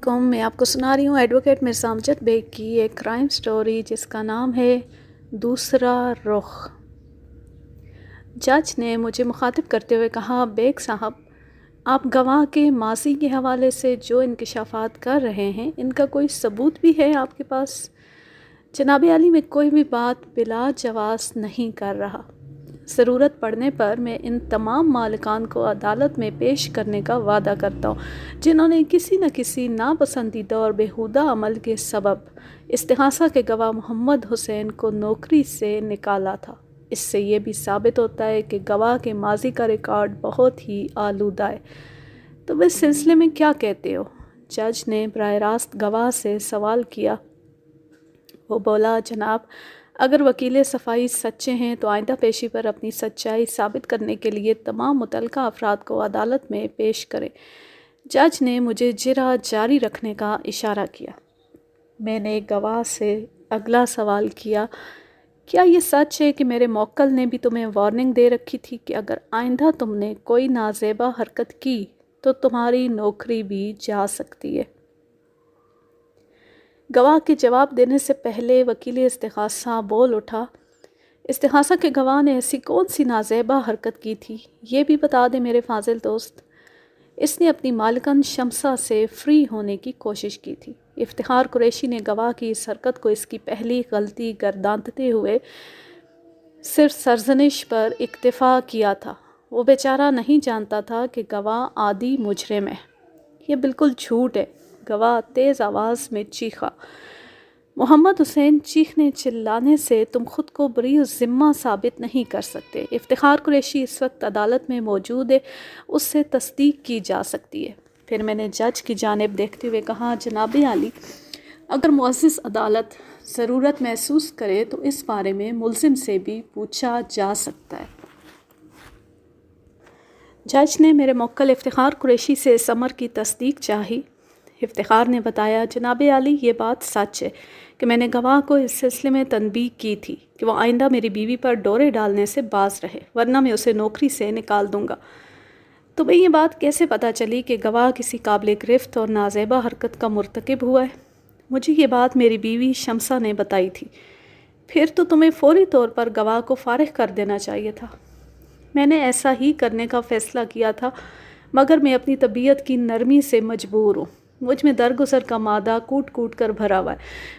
علیکم. میں آپ کو سنا رہی ہوں ایڈوکیٹ مرزا امجد بیگ کی ایک کرائم سٹوری جس کا نام ہے دوسرا رخ. جج نے مجھے مخاطب کرتے ہوئے کہا، بیگ صاحب، آپ گواہ کے ماضی کے حوالے سے جو انکشافات کر رہے ہیں ان کا کوئی ثبوت بھی ہے آپ کے پاس؟ جناب عالی، میں کوئی بھی بات بلا جواز نہیں کر رہا. ضرورت پڑنے پر میں ان تمام مالکان کو عدالت میں پیش کرنے کا وعدہ کرتا ہوں جنہوں نے کسی نہ کسی ناپسندیدہ اور بیہودہ عمل کے سبب استغاثہ کے گواہ محمد حسین کو نوکری سے نکالا تھا. اس سے یہ بھی ثابت ہوتا ہے کہ گواہ کے ماضی کا ریکارڈ بہت ہی آلودہ ہے. تم اس سلسلے میں کیا کہتے ہو؟ جج نے براہ راست گواہ سے سوال کیا. وہ بولا، جناب، اگر وکیل صفائی سچے ہیں تو آئندہ پیشی پر اپنی سچائی ثابت کرنے کے لیے تمام متعلقہ افراد کو عدالت میں پیش کریں. جج نے مجھے جرح جاری رکھنے کا اشارہ کیا. میں نے گواہ سے اگلا سوال کیا، کیا یہ سچ ہے کہ میرے موکل نے بھی تمہیں وارننگ دے رکھی تھی کہ اگر آئندہ تم نے کوئی نازیبا حرکت کی تو تمہاری نوکری بھی جا سکتی ہے؟ گواہ کے جواب دینے سے پہلے وکیل استغاثہ بول اٹھا، استغاثہ کے گواہ نے ایسی کون سی نازیبا حرکت کی تھی یہ بھی بتا دے میرے فاضل دوست. اس نے اپنی مالکن شمسہ سے فری ہونے کی کوشش کی تھی. افتخار قریشی نے گواہ کی اس حرکت کو اس کی پہلی غلطی گردانتے ہوئے صرف سرزنش پر اکتفا کیا تھا. وہ بیچارہ نہیں جانتا تھا کہ گواہ عادی مجرم ہے. یہ بالکل جھوٹ ہے، گواہ تیز آواز میں چیخا. محمد حسین، چیخنے چلانے سے تم خود کو بری ذمہ ثابت نہیں کر سکتے. افتخار قریشی اس وقت عدالت میں موجود ہے، اس سے تصدیق کی جا سکتی ہے. پھر میں نے جج کی جانب دیکھتے ہوئے کہا، جناب عالی، اگر معزز عدالت ضرورت محسوس کرے تو اس بارے میں ملزم سے بھی پوچھا جا سکتا ہے. جج نے میرے موکل افتخار قریشی سے اس امر کی تصدیق چاہی. افتخار نے بتایا، جناب عالی، یہ بات سچ ہے کہ میں نے گواہ کو اس سلسلے میں تنبیہ کی تھی کہ وہ آئندہ میری بیوی پر ڈورے ڈالنے سے باز رہے، ورنہ میں اسے نوکری سے نکال دوں گا. تمہیں یہ بات کیسے پتہ چلی کہ گواہ کسی قابل گرفت اور نازیبا حرکت کا مرتکب ہوا ہے؟ مجھے یہ بات میری بیوی شمسہ نے بتائی تھی. پھر تو تمہیں فوری طور پر گواہ کو فارغ کر دینا چاہیے تھا. میں نے ایسا ہی کرنے کا فیصلہ کیا تھا، مگر میں اپنی طبیعت کی نرمی سے مجبور ہوں. مجھ میں درگزر کا مادہ کوٹ کوٹ کر بھرا ہوا ہے.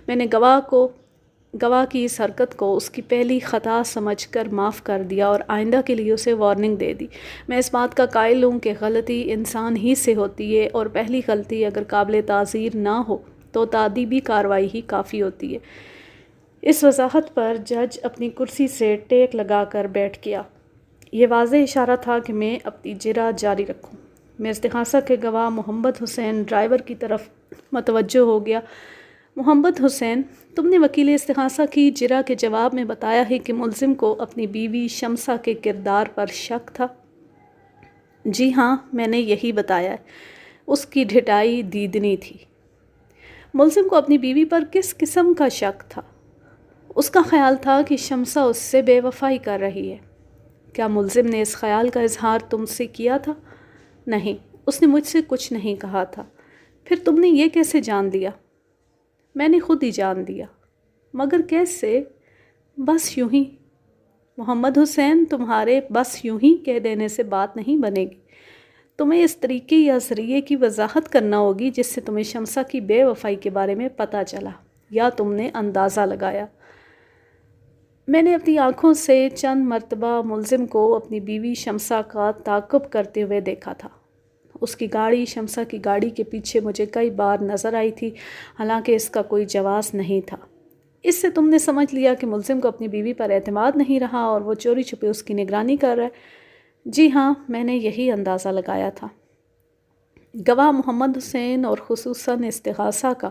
میں نے گواہ کی اس حرکت کو اس کی پہلی خطا سمجھ کر معاف کر دیا اور آئندہ کے لیے اسے وارننگ دے دی. میں اس بات کا قائل ہوں کہ غلطی انسان ہی سے ہوتی ہے، اور پہلی غلطی اگر قابل تعذیر نہ ہو تو تادیبی کارروائی ہی کافی ہوتی ہے. اس وضاحت پر جج اپنی کرسی سے ٹیک لگا کر بیٹھ گیا. یہ واضح اشارہ تھا کہ میں اپنی جرح جاری رکھوں. میں استغاثہ کے گواہ محمد حسین ڈرائیور کی طرف متوجہ ہو گیا. محمد حسین، تم نے وکیل استغاثہ کی جرح کے جواب میں بتایا ہے کہ ملزم کو اپنی بیوی شمسہ کے کردار پر شک تھا. جی ہاں، میں نے یہی بتایا ہے. اس کی ڈھٹائی دیدنی تھی. ملزم کو اپنی بیوی پر کس قسم کا شک تھا؟ اس کا خیال تھا کہ شمسہ اس سے بے وفائی کر رہی ہے. کیا ملزم نے اس خیال کا اظہار تم سے کیا تھا؟ نہیں، اس نے مجھ سے کچھ نہیں کہا تھا. پھر تم نے یہ کیسے جان لیا؟ میں نے خود ہی جان لیا. مگر کیسے؟ بس یوں ہی. محمد حسین، تمہارے بس یوں ہی کہہ دینے سے بات نہیں بنے گی. تمہیں اس طریقے یا ذریعے کی وضاحت کرنا ہوگی جس سے تمہیں شمسہ کی بے وفائی کے بارے میں پتہ چلا، یا تم نے اندازہ لگایا. میں نے اپنی آنکھوں سے چند مرتبہ ملزم کو اپنی بیوی شمسہ کا تعاقب کرتے ہوئے دیکھا تھا. اس کی گاڑی شمسہ کی گاڑی کے پیچھے مجھے کئی بار نظر آئی تھی، حالانکہ اس کا کوئی جواز نہیں تھا. اس سے تم نے سمجھ لیا کہ ملزم کو اپنی بیوی پر اعتماد نہیں رہا اور وہ چوری چھپے اس کی نگرانی کر رہا ہے. جی ہاں، میں نے یہی اندازہ لگایا تھا. گواہ محمد حسین اور خصوصاً استغاثہ کا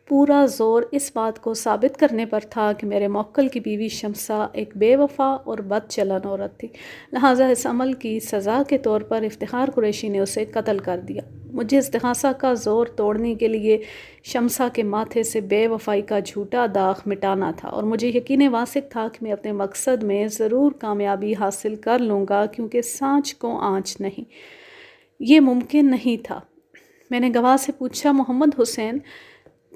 پورا زور اس بات کو ثابت کرنے پر تھا کہ میرے موکل کی بیوی شمسہ ایک بے وفا اور بد چلن عورت تھی، لہٰذا اس عمل کی سزا کے طور پر افتخار قریشی نے اسے قتل کر دیا. مجھے استغاثہ کا زور توڑنے کے لیے شمسہ کے ماتھے سے بے وفائی کا جھوٹا داغ مٹانا تھا، اور مجھے یقین واثق تھا کہ میں اپنے مقصد میں ضرور کامیابی حاصل کر لوں گا، کیونکہ سانچ کو آنچ نہیں. یہ ممکن نہیں تھا. میں نے گواہ سے پوچھا، محمد حسین،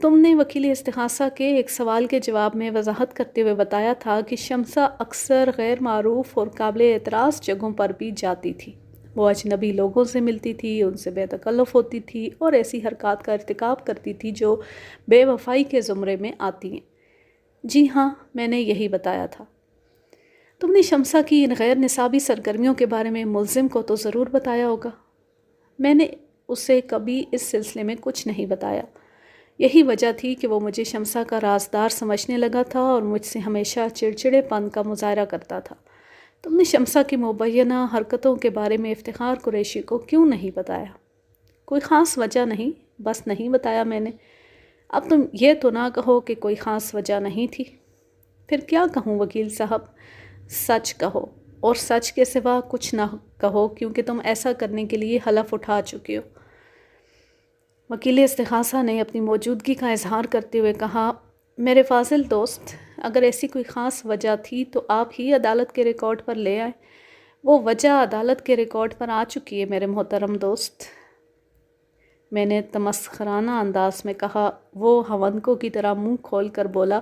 تم نے وکیل استغاثہ کے ایک سوال کے جواب میں وضاحت کرتے ہوئے بتایا تھا کہ شمسہ اکثر غیر معروف اور قابل اعتراض جگہوں پر بھی جاتی تھی۔ وہ اجنبی لوگوں سے ملتی تھی، ان سے بے تکلف ہوتی تھی اور ایسی حرکات کا ارتکاب کرتی تھی جو بے وفائی کے زمرے میں آتی ہیں۔ جی ہاں، میں نے یہی بتایا تھا۔ تم نے شمسہ کی ان غیر نصابی سرگرمیوں کے بارے میں ملزم کو تو ضرور بتایا ہوگا۔ میں نے اسے کبھی اس سلسلے میں کچھ نہیں بتایا۔ یہی وجہ تھی کہ وہ مجھے شمسہ کا رازدار سمجھنے لگا تھا اور مجھ سے ہمیشہ چڑچڑے پن کا مظاہرہ کرتا تھا۔ تم نے شمسہ کی مبینہ حرکتوں کے بارے میں افتخار قریشی کو کیوں نہیں بتایا؟ کوئی خاص وجہ نہیں، بس نہیں بتایا میں نے۔ اب تم یہ تو نہ کہو کہ کوئی خاص وجہ نہیں تھی۔ پھر کیا کہوں وکیل صاحب؟ سچ کہو، اور سچ کے سوا کچھ نہ کہو، کیونکہ تم ایسا کرنے کے لیے حلف اٹھا چکے ہو۔ وکیل استغاثہ نے اپنی موجودگی کا اظہار کرتے ہوئے کہا، میرے فاضل دوست، اگر ایسی کوئی خاص وجہ تھی تو آپ ہی عدالت کے ریکارڈ پر لے آئیں۔ وہ وجہ عدالت کے ریکارڈ پر آ چکی ہے میرے محترم دوست۔ میں نے تمسخرانہ انداز میں کہا۔ وہ ہونکوں کی طرح منہ کھول کر بولا،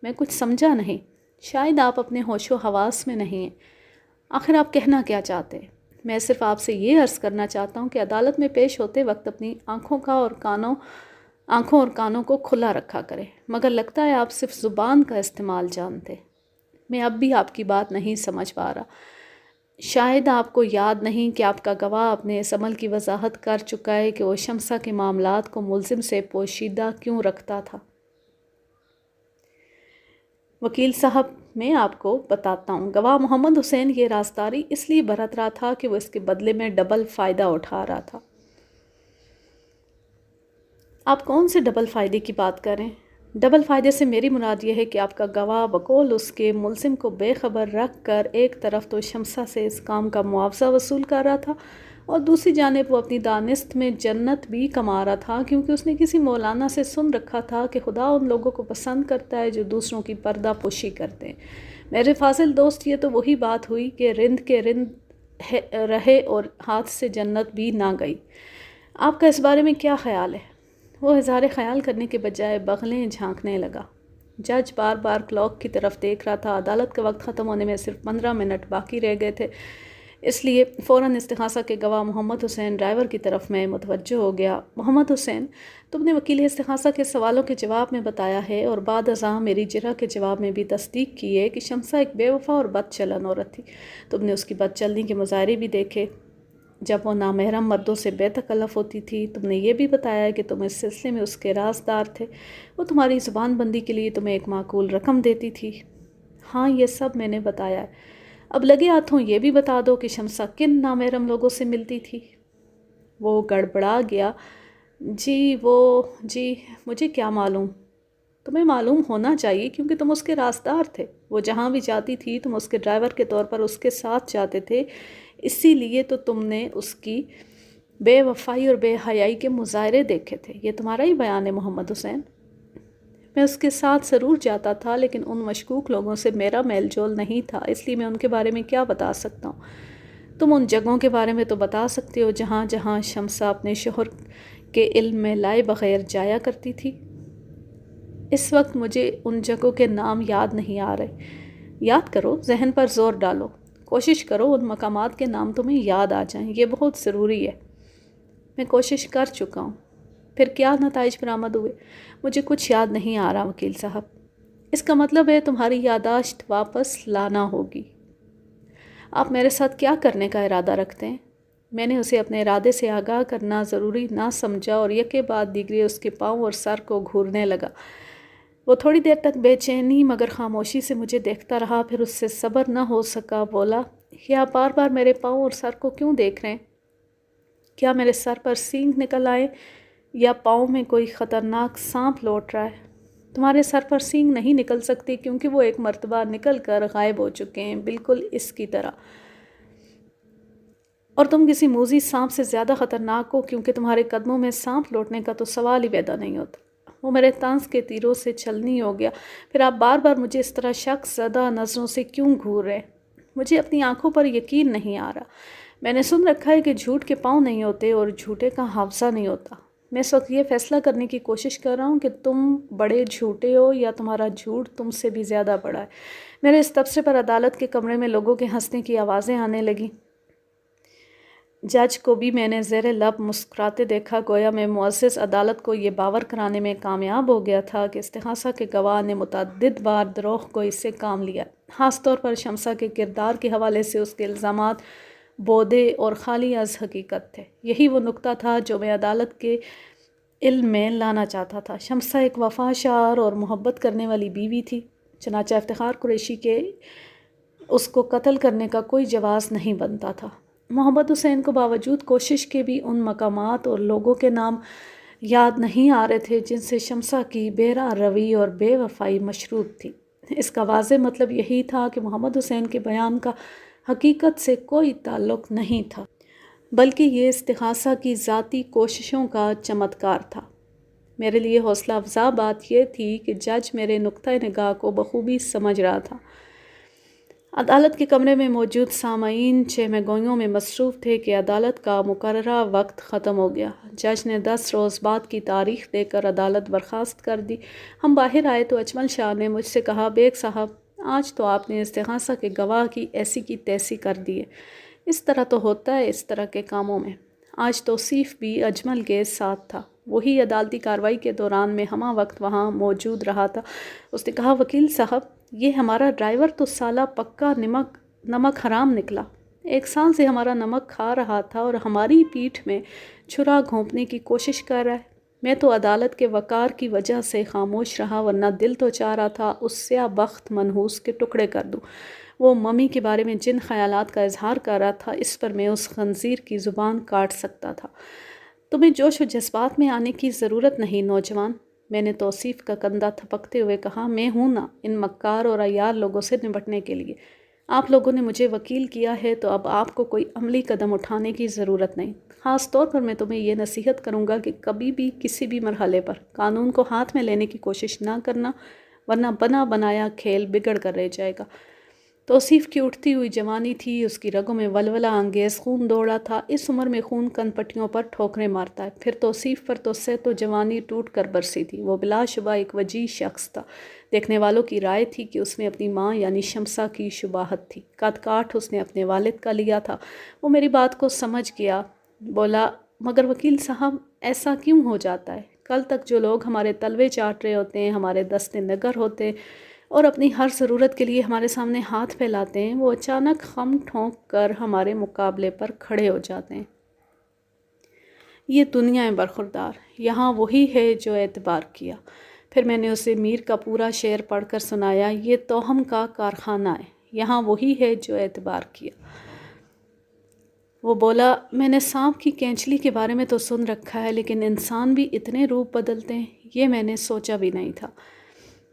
میں کچھ سمجھا نہیں۔ شاید آپ اپنے ہوش و حواس میں نہیں ہیں۔ آخر آپ کہنا کیا چاہتے ہیں؟ میں صرف آپ سے یہ عرض کرنا چاہتا ہوں کہ عدالت میں پیش ہوتے وقت اپنی آنکھوں اور کانوں کو کھلا رکھا کریں، مگر لگتا ہے آپ صرف زبان کا استعمال جانتے۔ میں اب بھی آپ کی بات نہیں سمجھ پا رہا۔ شاید آپ کو یاد نہیں کہ آپ کا گواہ اپنے اس عمل کی وضاحت کر چکا ہے کہ وہ شمسہ کے معاملات کو ملزم سے پوشیدہ کیوں رکھتا تھا۔ وکیل صاحب، میں آپ کو بتاتا ہوں۔ گواہ محمد حسین یہ رازداری اس لیے برت رہا تھا کہ وہ اس کے بدلے میں ڈبل فائدہ اٹھا رہا تھا۔ آپ کون سے ڈبل فائدے کی بات کریں؟ ڈبل فائدے سے میری مراد یہ ہے کہ آپ کا گواہ بقول اس کے ملزم کو بے خبر رکھ کر ایک طرف تو شمسہ سے اس کام کا معاوضہ وصول کر رہا تھا اور دوسری جانب وہ اپنی دانست میں جنت بھی کما رہا تھا، کیونکہ اس نے کسی مولانا سے سن رکھا تھا کہ خدا ان لوگوں کو پسند کرتا ہے جو دوسروں کی پردہ پوشی کرتے ہیں۔ میرے فاضل دوست، یہ تو وہی بات ہوئی کہ رند کے رند رہے اور ہاتھ سے جنت بھی نہ گئی۔ آپ کا اس بارے میں کیا خیال ہے؟ وہ اظہار خیال کرنے کے بجائے بغلیں جھانکنے لگا۔ جج بار بار کلاک کی طرف دیکھ رہا تھا۔ عدالت کا وقت ختم ہونے میں صرف 15 منٹ باقی رہ گئے تھے، اس لیے فوراً استغاثہ کے گواہ محمد حسین ڈرائیور کی طرف میں متوجہ ہو گیا۔ محمد حسین، تم نے وکیل استغاثہ کے سوالوں کے جواب میں بتایا ہے اور بعد ازاں میری جرح کے جواب میں بھی تصدیق کی ہے کہ شمسہ ایک بے وفا اور بد چلن عورت تھی۔ تم نے اس کی بد چلنی کے مظاہرے بھی دیکھے جب وہ نامحرم مردوں سے بے تکلف ہوتی تھی۔ تم نے یہ بھی بتایا کہ تم اس سلسلے میں اس کے رازدار تھے۔ وہ تمہاری زبان بندی کے لیے تمہیں ایک معقول رقم دیتی تھی۔ ہاں، یہ سب میں نے بتایا ہے۔ اب لگے ہاتھوں یہ بھی بتا دو کہ شمسہ کن نامحرم لوگوں سے ملتی تھی؟ وہ گڑبڑا گیا۔ جی مجھے کیا معلوم؟ تمہیں معلوم ہونا چاہیے کیونکہ تم اس کے رازدار تھے۔ وہ جہاں بھی جاتی تھی تم اس کے ڈرائیور کے طور پر اس کے ساتھ جاتے تھے، اسی لیے تو تم نے اس کی بے وفائی اور بے حیائی کے مظاہرے دیکھے تھے۔ یہ تمہارا ہی بیان ہے محمد حسین؟ میں اس کے ساتھ ضرور جاتا تھا، لیکن ان مشکوک لوگوں سے میرا میل جول نہیں تھا، اس لیے میں ان کے بارے میں کیا بتا سکتا ہوں۔ تم ان جگہوں کے بارے میں تو بتا سکتے ہو جہاں جہاں شمسہ اپنے شوہر کے علم میں لائے بغیر جایا کرتی تھی۔ اس وقت مجھے ان جگہوں کے نام یاد نہیں آ رہے۔ یاد کرو، ذہن پر زور ڈالو، کوشش کرو ان مقامات کے نام تمہیں یاد آ جائیں، یہ بہت ضروری ہے۔ میں کوشش کر چکا ہوں۔ پھر کیا نتائج برآمد ہوئے؟ مجھے کچھ یاد نہیں آ رہا وکیل صاحب۔ اس کا مطلب ہے تمہاری یادداشت واپس لانا ہوگی۔ آپ میرے ساتھ کیا کرنے کا ارادہ رکھتے ہیں؟ میں نے اسے اپنے ارادے سے آگاہ کرنا ضروری نہ سمجھا اور یکے بعد دیگرے اس کے پاؤں اور سر کو گھورنے لگا۔ وہ تھوڑی دیر تک بے چینی مگر خاموشی سے مجھے دیکھتا رہا، پھر اس سے صبر نہ ہو سکا، بولا، یہ آپ بار بار میرے پاؤں اور سر کو کیوں دیکھ رہے ہیں؟ کیا میرے سر پر سینگ نکل آئے یا پاؤں میں کوئی خطرناک سانپ لوٹ رہا ہے؟ تمہارے سر پر سینگ نہیں نکل سکتے کیونکہ وہ ایک مرتبہ نکل کر غائب ہو چکے ہیں، بالکل اس کی طرح۔ اور تم کسی موذی سانپ سے زیادہ خطرناک ہو کیونکہ تمہارے قدموں میں سانپ لوٹنے کا تو سوال ہی پیدا نہیں ہوتا۔ وہ میرے طنز کے تیروں سے چھلنی ہو گیا۔ پھر آپ بار بار مجھے اس طرح شک زدہ نظروں سے کیوں گھور رہے؟ مجھے اپنی آنکھوں پر یقین نہیں آ رہا۔ میں نے سن رکھا ہے کہ جھوٹ کے پاؤں نہیں ہوتے اور جھوٹے کا حافظہ نہیں ہوتا۔ میں اس وقت یہ فیصلہ کرنے کی کوشش کر رہا ہوں کہ تم بڑے جھوٹے ہو یا تمہارا جھوٹ تم سے بھی زیادہ بڑا ہے۔ میرے اس تبصرے پر عدالت کے کمرے میں لوگوں کے ہنسنے کی آوازیں آنے لگیں۔ جج کو بھی میں نے زیر لب مسکراتے دیکھا، گویا میں معزز عدالت کو یہ باور کرانے میں کامیاب ہو گیا تھا کہ استغاثہ کے گواہ نے متعدد بار دروغ گوئی سے کام لیا، خاص طور پر شمسہ کے کردار کے حوالے سے اس کے الزامات بودے اور خالی از حقیقت تھے۔ یہی وہ نقطہ تھا جو میں عدالت کے علم میں لانا چاہتا تھا۔ شمسہ ایک وفاشار اور محبت کرنے والی بیوی تھی، چنانچہ افتخار قریشی کے اس کو قتل کرنے کا کوئی جواز نہیں بنتا تھا۔ محمد حسین کو باوجود کوشش کے بھی ان مقامات اور لوگوں کے نام یاد نہیں آ رہے تھے جن سے شمسہ کی بے راہ روی اور بے وفائی مشروط تھی۔ اس کا واضح مطلب یہی تھا کہ محمد حسین کے بیان کا حقیقت سے کوئی تعلق نہیں تھا، بلکہ یہ استغاثہ کی ذاتی کوششوں کا چمتکار تھا۔ میرے لیے حوصلہ افزا بات یہ تھی کہ جج میرے نقطہ نگاہ کو بخوبی سمجھ رہا تھا۔ عدالت کے کمرے میں موجود سامعین چہمہ گوئیوں میں مصروف تھے کہ عدالت کا مقررہ وقت ختم ہو گیا۔ جج نے 10 روز بعد کی تاریخ دے کر عدالت برخاست کر دی۔ ہم باہر آئے تو اجمل شاہ نے مجھ سے کہا، بیگ صاحب، آج تو آپ نے استغاثہ کے گواہ کی ایسی کی تیسی کر دی ہے۔ اس طرح تو ہوتا ہے اس طرح کے کاموں میں۔ آج توصیف بھی اجمل کے ساتھ تھا، وہی عدالتی کارروائی کے دوران میں ہمہ وقت وہاں موجود رہا تھا۔ اس نے کہا، وکیل صاحب، یہ ہمارا ڈرائیور تو سالہ پکا نمک حرام نکلا، 1 سال سے ہمارا نمک کھا رہا تھا اور ہماری پیٹھ میں چھرا گھونپنے کی کوشش کر رہا ہے۔ میں تو عدالت کے وقار کی وجہ سے خاموش رہا، ورنہ دل تو چاہ رہا تھا اس سیاہ بخت منحوس کے ٹکڑے کر دوں۔ وہ ممی کے بارے میں جن خیالات کا اظہار کر رہا تھا، اس پر میں اس خنزیر کی زبان کاٹ سکتا تھا۔ تمہیں جوش و جذبات میں آنے کی ضرورت نہیں نوجوان، میں نے توصیف کا کندھا تھپکتے ہوئے کہا، میں ہوں نا ان مکار اور عیار لوگوں سے نمٹنے کے لیے۔ آپ لوگوں نے مجھے وکیل کیا ہے تو اب آپ کو کوئی عملی قدم اٹھانے کی ضرورت نہیں۔ خاص طور پر میں تمہیں یہ نصیحت کروں گا کہ کبھی بھی کسی بھی مرحلے پر قانون کو ہاتھ میں لینے کی کوشش نہ کرنا، ورنہ بنا بنایا کھیل بگڑ کر رہ جائے گا۔ توصیف کی اٹھتی ہوئی جوانی تھی، اس کی رگوں میں ولولہ انگیز خون دوڑا تھا۔ اس عمر میں خون کن پٹیوں پر ٹھوکریں مارتا ہے۔ پھر توصیف پر تو سے تو جوانی ٹوٹ کر برسی تھی۔ وہ بلا شبہ ایک وجیح شخص تھا۔ دیکھنے والوں کی رائے تھی کہ اس میں اپنی ماں یعنی شمسہ کی شباہت تھی۔ قد کاٹ اس نے اپنے والد کا لیا تھا۔ وہ میری بات کو سمجھ گیا، بولا، مگر وکیل صاحب، ایسا کیوں ہو جاتا ہے؟ کل تک جو لوگ ہمارے تلوے چاٹ رہے ہوتے ہیں، ہمارے دستے نگر ہوتے اور اپنی ہر ضرورت کے لیے ہمارے سامنے ہاتھ پھیلاتے ہیں، وہ اچانک خم ٹھونک کر ہمارے مقابلے پر کھڑے ہو جاتے ہیں۔ یہ دنیا ہے برخوردار، یہاں وہی ہے جو اعتبار کیا۔ پھر میں نے اسے میر کا پورا شعر پڑھ کر سنایا، یہ توہم کا کارخانہ ہے، یہاں وہی ہے جو اعتبار کیا۔ وہ بولا، میں نے سانپ کی کینچلی کے بارے میں تو سن رکھا ہے، لیکن انسان بھی اتنے روپ بدلتے ہیں، یہ میں نے سوچا بھی نہیں تھا۔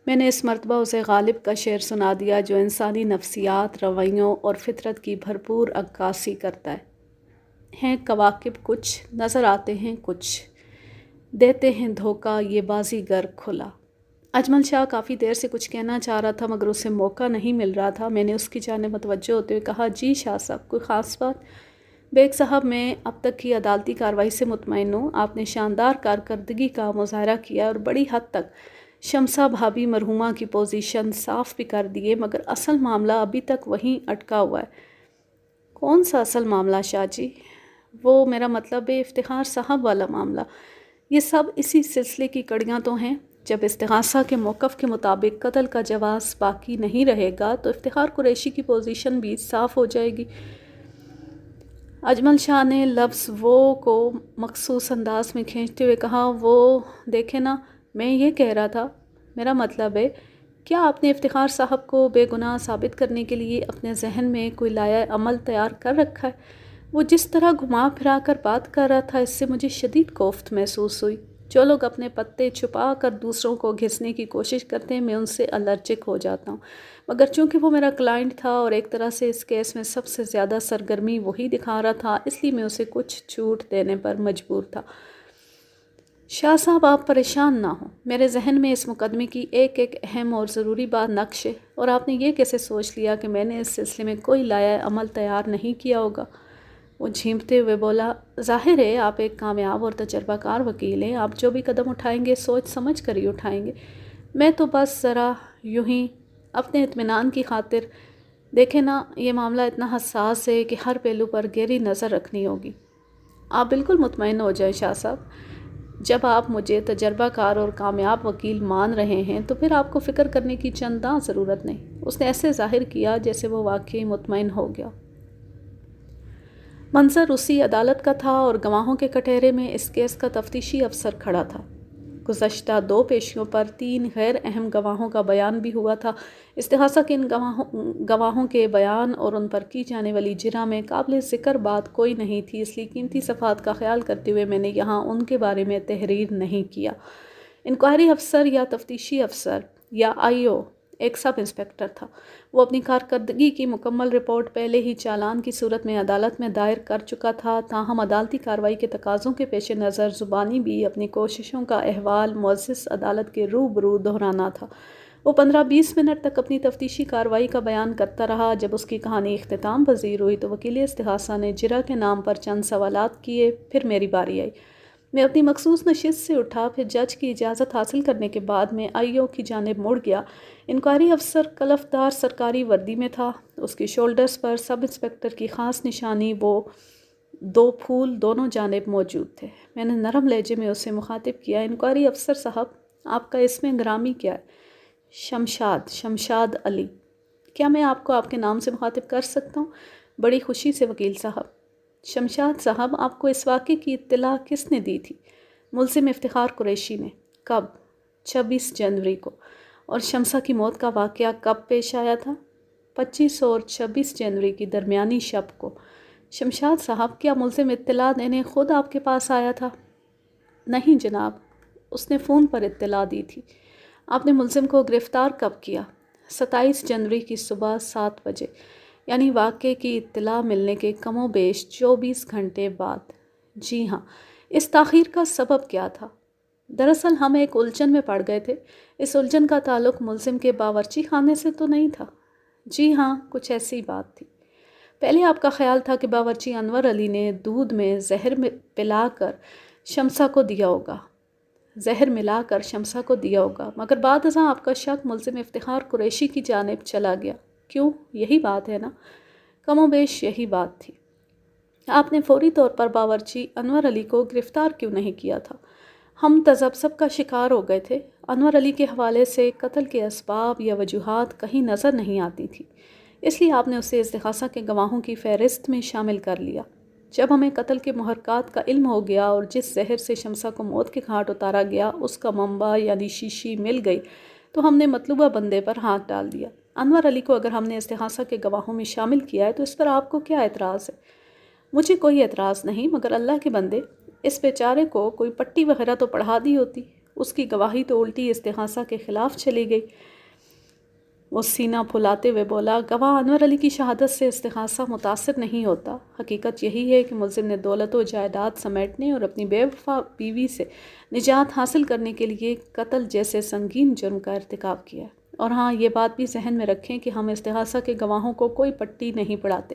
میں نے اس مرتبہ اسے غالب کا شعر سنا دیا جو انسانی نفسیات، رویوں اور فطرت کی بھرپور عکاسی کرتا ہے۔ ہیں کواکب کچھ، نظر آتے ہیں کچھ، دیتے ہیں دھوکہ یہ بازیگر کھلا۔ اجمل شاہ کافی دیر سے کچھ کہنا چاہ رہا تھا مگر اسے موقع نہیں مل رہا تھا۔ میں نے اس کی جانب متوجہ ہوتے ہوئے کہا، جی شاہ صاحب، کوئی خاص بات؟ بیگ صاحب، میں اب تک کی عدالتی کارروائی سے مطمئن ہوں۔ آپ نے شاندار کارکردگی کا مظاہرہ کیا اور بڑی حد تک شمسہ بھابھی مرحومہ کی پوزیشن صاف بھی کر دیے، مگر اصل معاملہ ابھی تک وہیں اٹکا ہوا ہے۔ کون سا اصل معاملہ شاہ جی؟ وہ میرا مطلب ہے افتخار صاحب والا معاملہ۔ یہ سب اسی سلسلے کی کڑیاں تو ہیں۔ جب استغاثہ کے موقف کے مطابق قتل کا جواز باقی نہیں رہے گا تو افتخار قریشی کی پوزیشن بھی صاف ہو جائے گی۔ اجمل شاہ نے لفظ وہ کو مخصوص انداز میں کھینچتے ہوئے کہا، وہ دیکھیں نا، میں یہ کہہ رہا تھا، میرا مطلب ہے، کیا آپ نے افتخار صاحب کو بے گناہ ثابت کرنے کے لیے اپنے ذہن میں کوئی لائحہ عمل تیار کر رکھا ہے؟ وہ جس طرح گھما پھرا کر بات کر رہا تھا، اس سے مجھے شدید کوفت محسوس ہوئی۔ جو لوگ اپنے پتے چھپا کر دوسروں کو گھسنے کی کوشش کرتے ہیں، میں ان سے الرجک ہو جاتا ہوں، مگر چونکہ وہ میرا کلائنٹ تھا اور ایک طرح سے اس کیس میں سب سے زیادہ سرگرمی وہی دکھا رہا تھا، اس لیے میں اسے کچھ چھوٹ دینے پر مجبور تھا۔ شاہ صاحب، آپ پریشان نہ ہوں، میرے ذہن میں اس مقدمے کی ایک اہم اور ضروری بات نقش ہے، اور آپ نے یہ کیسے سوچ لیا کہ میں نے اس سلسلے میں کوئی لائحہ عمل تیار نہیں کیا ہوگا؟ وہ جھیمتے ہوئے بولا، ظاہر ہے آپ ایک کامیاب اور تجربہ کار وکیل ہیں، آپ جو بھی قدم اٹھائیں گے سوچ سمجھ کر ہی اٹھائیں گے، میں تو بس ذرا یوں ہی اپنے اطمینان کی خاطر۔ دیکھیں نا، یہ معاملہ اتنا حساس ہے کہ ہر پہلو پر گہری نظر رکھنی ہوگی۔ آپ بالکل مطمئن ہو جائیں شاہ صاحب، جب آپ مجھے تجربہ کار اور کامیاب وکیل مان رہے ہیں تو پھر آپ کو فکر کرنے کی چنداں ضرورت نہیں۔ اس نے ایسے ظاہر کیا جیسے وہ واقعی مطمئن ہو گیا۔ منظر اسی عدالت کا تھا اور گواہوں کے کٹہرے میں اس کیس کا تفتیشی افسر کھڑا تھا۔ گزشتہ 2 پیشیوں پر 3 غیر اہم گواہوں کا بیان بھی ہوا تھا۔ استغاثہ کے ان گواہوں کے بیان اور ان پر کی جانے والی جرح میں قابل ذکر بات کوئی نہیں تھی، اس لیے قیمتی صفحات کا خیال کرتے ہوئے میں نے یہاں ان کے بارے میں تحریر نہیں کیا۔ انکوائری افسر یا تفتیشی افسر یا IO ایک سب انسپکٹر تھا۔ وہ اپنی کارکردگی کی مکمل رپورٹ پہلے ہی چالان کی صورت میں عدالت میں دائر کر چکا تھا، تاہم عدالتی کارروائی کے تقاضوں کے پیش نظر زبانی بھی اپنی کوششوں کا احوال معزز عدالت کے روبرو دہرانا تھا۔ وہ 15-20 منٹ تک اپنی تفتیشی کارروائی کا بیان کرتا رہا۔ جب اس کی کہانی اختتام پذیر ہوئی تو وکیل استغاثہ نے جرح کے نام پر چند سوالات کیے، پھر میری باری آئی۔ میں اپنی مخصوص نشست سے اٹھا، پھر جج کی اجازت حاصل کرنے کے بعد میں IO کی جانب مڑ گیا۔ انکوائری افسر کلفدار سرکاری وردی میں تھا، اس کی شولڈرز پر سب انسپکٹر کی خاص نشانی وہ 2 پھول دونوں جانب موجود تھے۔ میں نے نرم لہجے میں اسے مخاطب کیا، انکوائری افسر صاحب، آپ کا اسم گرامی کیا ہے؟ شمشاد علی۔ کیا میں آپ کو آپ کے نام سے مخاطب کر سکتا ہوں؟ بڑی خوشی سے وکیل صاحب۔ شمشاد صاحب، آپ کو اس واقعے کی اطلاع کس نے دی تھی؟ ملزم افتخار قریشی نے۔ کب؟ 26 جنوری کو۔ اور شمسہ کی موت کا واقعہ کب پیش آیا تھا؟ 25 اور 26 جنوری کی درمیانی شب کو۔ شمشاد صاحب، کیا ملزم اطلاع دینے خود آپ کے پاس آیا تھا؟ نہیں جناب، اس نے فون پر اطلاع دی تھی۔ آپ نے ملزم کو گرفتار کب کیا؟ 27 جنوری کی صبح 7 بجے، یعنی واقعے کی اطلاع ملنے کے کم و بیش 24 گھنٹے بعد۔ جی ہاں۔ اس تاخیر کا سبب کیا تھا؟ دراصل ہم ایک الجھن میں پڑ گئے تھے۔ اس الجھن کا تعلق ملزم کے باورچی خانے سے تو نہیں تھا؟ جی ہاں، کچھ ایسی بات تھی۔ پہلے آپ کا خیال تھا کہ باورچی انور علی نے دودھ میں زہر ملا کر شمسہ کو دیا ہوگا، مگر بعد ازاں آپ کا شک ملزم افتخار قریشی کی جانب چلا گیا۔ کیوں؟ یہی بات ہے نا؟ کم و بیش یہی بات تھی۔ آپ نے فوری طور پر باورچی انور علی کو گرفتار کیوں نہیں کیا تھا؟ ہم تذبذب کا شکار ہو گئے تھے۔ انور علی کے حوالے سے قتل کے اسباب یا وجوہات کہیں نظر نہیں آتی تھی، اس لیے آپ نے اسے استغاثہ کے گواہوں کی فہرست میں شامل کر لیا۔ جب ہمیں قتل کے محرکات کا علم ہو گیا اور جس زہر سے شمسہ کو موت کے گھاٹ اتارا گیا اس کا منبع یعنی شیشی مل گئی، تو ہم نے مطلوبہ بندے پر ہاتھ ڈال دیا۔ انور علی کو اگر ہم نے استغاثہ کے گواہوں میں شامل کیا ہے تو اس پر آپ کو کیا اعتراض ہے؟ مجھے کوئی اعتراض نہیں، مگر اللہ کے بندے، اس بیچارے کو کوئی پٹی وغیرہ تو پڑھا دی ہوتی، اس کی گواہی تو الٹی استغاثہ کے خلاف چلی گئی۔ وہ سینہ پھلاتے ہوئے بولا، گواہ انور علی کی شہادت سے استغاثہ متاثر نہیں ہوتا۔ حقیقت یہی ہے کہ ملزم نے دولت و جائیداد سمیٹنے اور اپنی بے وفا بیوی سے نجات حاصل کرنے کے لیے قتل جیسے سنگین جرم کا ارتکاب کیا ہے۔ اور ہاں، یہ بات بھی ذہن میں رکھیں کہ ہم استغاثہ کے گواہوں کو کوئی پٹی نہیں پڑھاتے۔